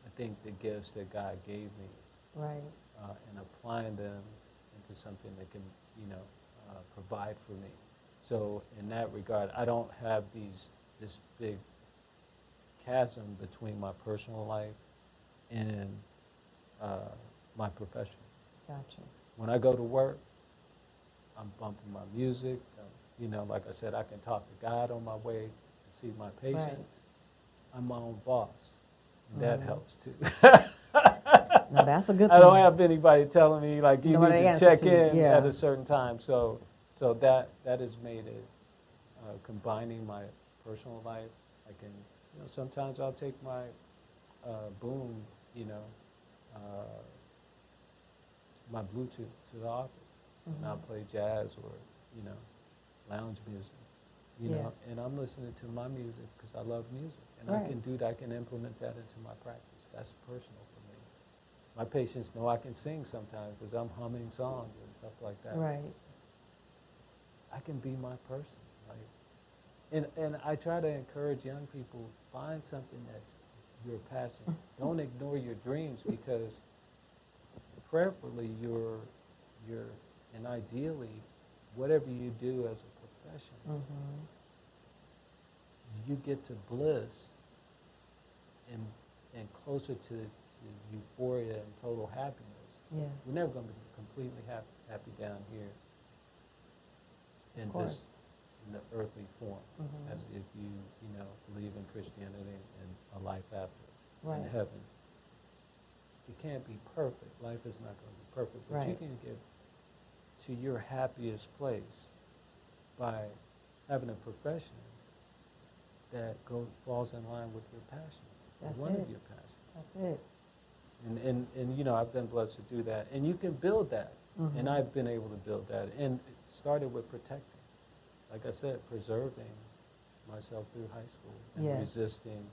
I think, the gifts that God gave me. Right. And applying them into something that can, provide for me. So in that regard, I don't have this big chasm between my personal life and my profession. Gotcha. When I go to work, I'm bumping my music. Like I said, I can talk to God on my way to see my patients. Right. I'm my own boss. And that helps too. No, that's a good thing. I don't have anybody telling me like you need to check in at a certain time. So that has made it combining my personal life. I can, sometimes I'll take my boom, my Bluetooth to the office, and I'll play jazz or lounge music, and I'm listening to my music because I love music, and I can implement that into my practice. That's personal for me. My patients know I can sing sometimes because I'm humming songs and stuff like that. Right. I can be my person, and I try to encourage young people, find something that's your passion. Don't ignore your dreams because prayerfully and ideally, whatever you do as a profession, you get to bliss and closer to euphoria and total happiness. Yeah. We're never going to be completely happy down here in the earthly form, as if you believe in Christianity and a life after in heaven. It can't be perfect. Life is not going to be perfect, but you can get to your happiest place by having a profession that falls in line with your passion. That's one it. Of your passions. That's it. And I've been blessed to do that. And you can build that. And I've been able to build that. And it started with protecting. Like I said, preserving myself through high school and resisting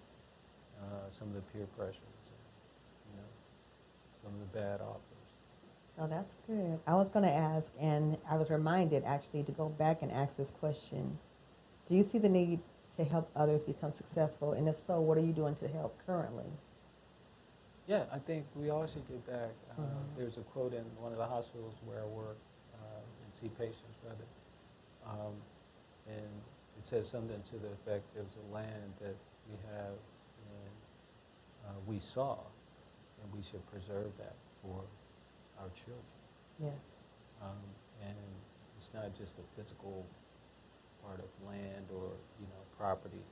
some of the peer pressures, and, some of the bad offers. Oh, that's good. I was going to ask, and I was reminded actually to go back and ask this question. Do you see the need to help others become successful? And if so, what are you doing to help currently? Yeah, I think we all should give back. There's a quote in one of the hospitals where I work and see patients, rather, and it says something to the effect, there's a land that we have and we saw, and we should preserve that for our children. Yes. And it's not just a physical part of land or property,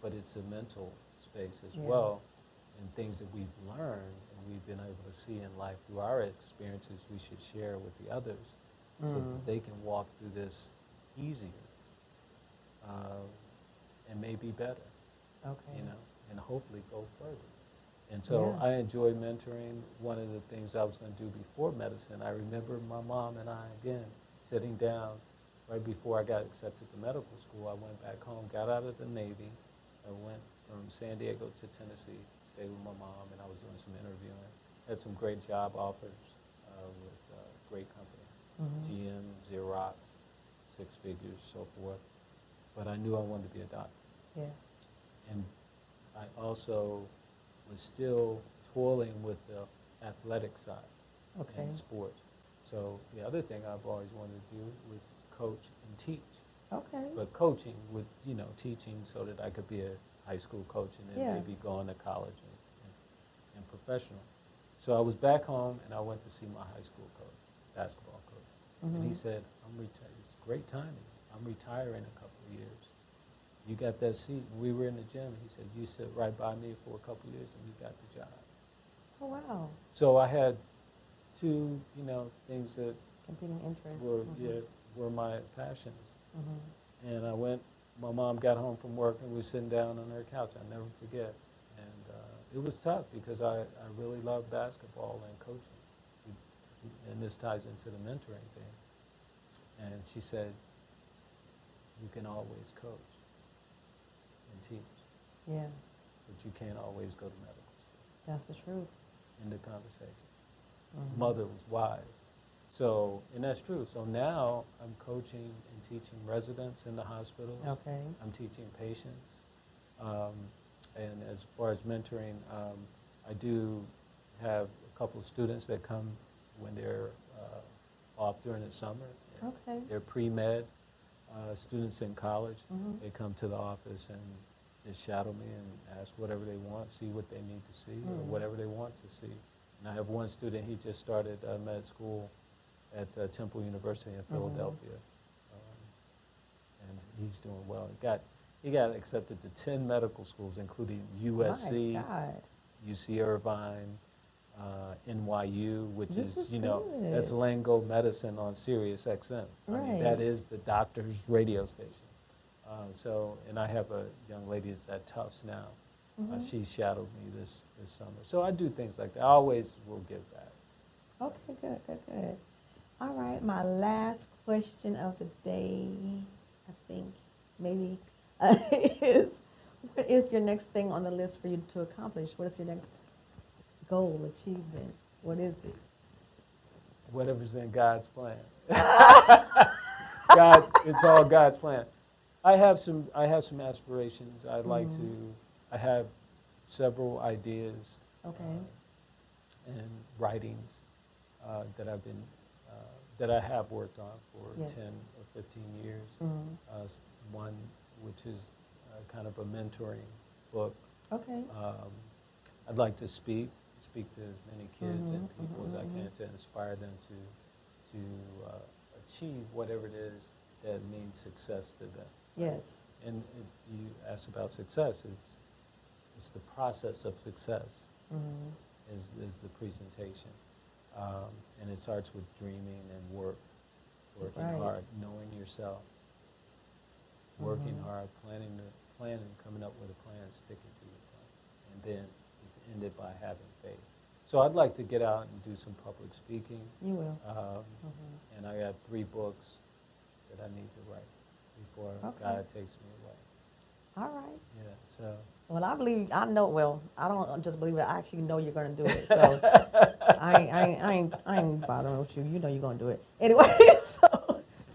but it's a mental space as well, and things that we've learned and we've been able to see in life through our experiences we should share with the others so that they can walk through this easier and maybe better, and hopefully go further. And so I enjoy mentoring. One of the things I was going to do before medicine, I remember my mom and I, again, sitting down right before I got accepted to medical school. I went back home, got out of the Navy. I went from San Diego to Tennessee, stayed with my mom, and I was doing some interviewing. Had some great job offers with great companies, GM, Xerox, six figures, so forth. But I knew I wanted to be a doctor. Yeah. And I also was still toiling with the athletic side Okay. and sports. So the other thing I've always wanted to do was coach and teach. Okay. But coaching with, teaching so that I could be a high school coach and then Yeah. maybe go on to college and professional. So I was back home and I went to see my high school coach, basketball coach. And he said, it's great timing. I'm retiring in a couple of years. You got that seat. And we were in the gym. He said, you sit right by me for a couple of years and you got the job. Oh, wow. So I had two, things that Competing interest. were my passions. And I went, my mom got home from work and we were sitting down on her couch. I'll never forget. And it was tough because I really love basketball and coaching. And this ties into the mentoring thing. And she said, you can always coach and teach, Yeah, but you can't always go to medical school. that's the truth. In the conversation. Mother was wise. So, and that's true. So now I'm coaching and teaching residents in the hospitals. Okay. I'm teaching patients. And as far as mentoring, I do have a couple of students that come when they're off during the summer. Okay. They're pre-med students in college. They come to the office and they shadow me and ask whatever they want, see what they need to see, or whatever they want to see. And I have one student, he just started med school at Temple University in Philadelphia. And he's doing well. He got accepted to 10 medical schools, including USC, My God. UC Irvine, NYU, which This is, good. that's Lango Medicine on Sirius XM. I mean, Right. that is the doctor's radio station. And I have a young lady that's at Tufts now. She shadowed me this summer. So I do things like that. I always will give back. Okay, good. All right, my last question of the day, I think, maybe, is what is your next thing on the list for you to accomplish? What is your next goal, achievement? What is it? Whatever's in God's plan. It's all God's plan. I have some aspirations. I'd like to. I have several ideas Okay. and writings that I have worked on for Yes. 10 or 15 years. One which is kind of a mentoring book. Okay. I'd like to speak to as many kids and people as I can to inspire them to achieve whatever it is that means success to them. Yes. And you asked about success. It's the process of success is the presentation. And it starts with dreaming and working Right. hard, knowing yourself, working hard, planning and coming up with a plan, sticking to your plan. And then it's ended by having faith. So I'd like to get out and do some public speaking. You will. And I got 3 books that I need to write before God takes me away. All right. Yeah, so. Well, I don't just believe it. I actually know you're going to do it. So I ain't bothering with you. You know you're going to do it. Anyway,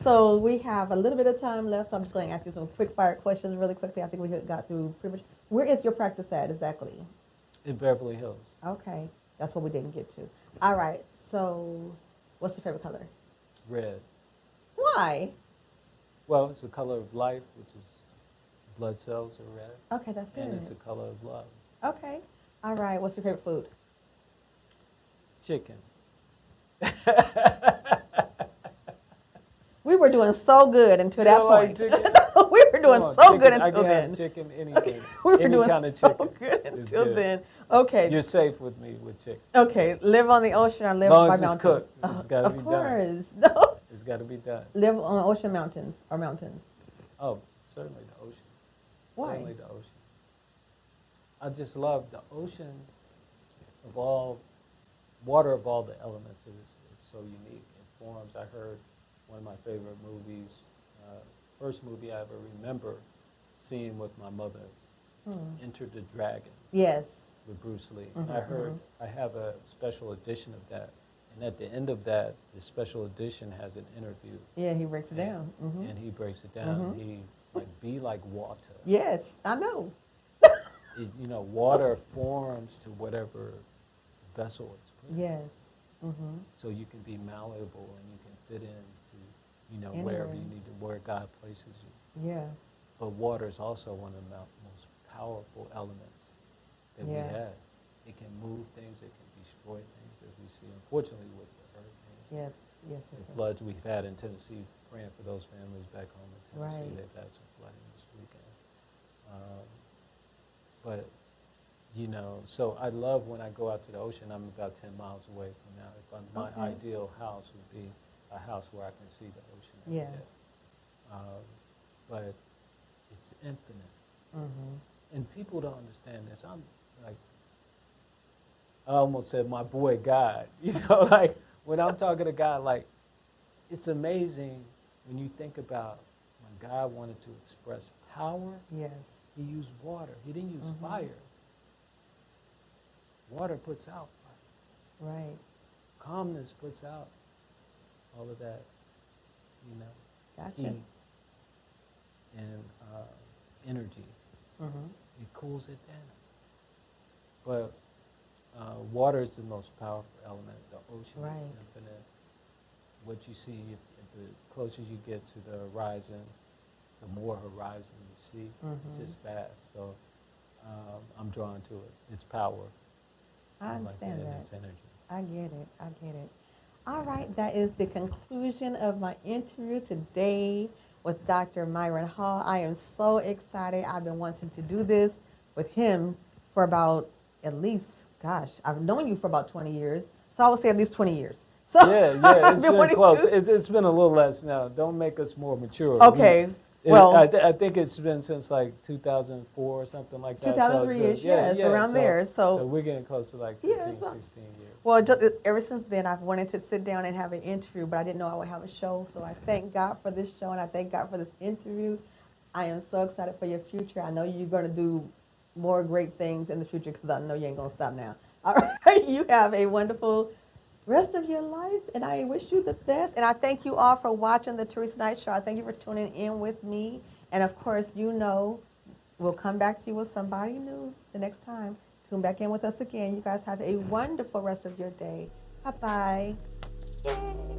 so we have a little bit of time left, so I'm just going to ask you some quick fire questions really quickly. I think we got through pretty much. Where is your practice at exactly? In Beverly Hills. Okay. That's what we didn't get to. All right. So what's your favorite color? Red. Why? Well, it's the color of life, which is blood cells are red. Okay, that's good. And it's the color of love. Okay. All right. What's your favorite food? Chicken. We were doing so good until that don't like point. chicken? We were doing so chicken, good I until can then. have chicken anything. We were Any doing kind of so chicken. good is until good. then. Okay. You're safe with me with chicken. Okay. Live on the ocean or live Long by as it's mountains? cooked. It's gotta be of done. course. No. It's got to be done. Live on ocean mountains or mountains. Oh, certainly the ocean. Why? Certainly the ocean. I just love the ocean of all, water of all the elements is so unique. It forms, I heard one of my favorite movies, first movie I ever remember seeing with my mother, Enter the Dragon Yes. with Bruce Lee. I heard, I have a special edition of that, And at the end of that, the special edition has an interview. Yeah, he breaks it and, down. Mm-hmm. and he breaks it down. Mhm. He's like, be like water. Yes, I know. Water forms to whatever vessel it's put in. Yes. Mm-hmm. So you can be malleable and you can fit into, Anywhere. wherever you need to, where God places you. Yeah. But water is also one of the most powerful elements that we Yeah. have. It can move things, it can destroy things, as we see, unfortunately, with the hurricanes. Yes. Yes. The Yes. floods we've had in Tennessee, praying for those families back home in Tennessee. Right. They've had some flooding this weekend. But, so I love when I go out to the ocean. I'm about 10 miles away from now. My Okay. ideal house would be a house where I can see the ocean every Yeah. day. But it's infinite. Mm-hmm. And people don't understand this. I'm like, I almost said my boy God. Like when I'm talking to God, like it's amazing when you think about when God wanted to express power, Yes. he used water. He didn't use Mhm. fire. Water puts out fire. Right. Calmness puts out all of that, Gotcha. heat and energy. Mm-hmm. It cools it down. But water is the most powerful element. The ocean Right. is infinite. What you see, if the closer you get to the horizon, the more horizon you see. It's Mhm. just vast. So I'm drawn to it. Its power. I like understand and that. its energy. I get it. I get it. All right, that is the conclusion of my interview today with Dr. Myron Hall. I am so excited. I've been wanting to do this with him for about at least, I've known you for about 20 years. So I would say at least 20 years. So Yeah, I've it's been been wanting close. to- It's been a little less now. Don't make us more mature. Okay. Well, I think it's been since like 2004 or something like that. 2003-ish, yes, around there. So we're getting close to like 15, Yeah, 16 years. well, ever since then, I've wanted to sit down and have an interview, but I didn't know I would have a show. So I thank God for this show, and I thank God for this interview. I am so excited for your future. I know you're going to do more great things in the future because I know you ain't going to stop now. All right, you have a wonderful rest of your life, and I wish you the best. And I thank you all for watching the Teresa Knight Show. I thank you for tuning in with me. And of course, we'll come back to you with somebody new the next time. Tune back in with us again. You guys have a wonderful rest of your day. Bye-bye. Yay.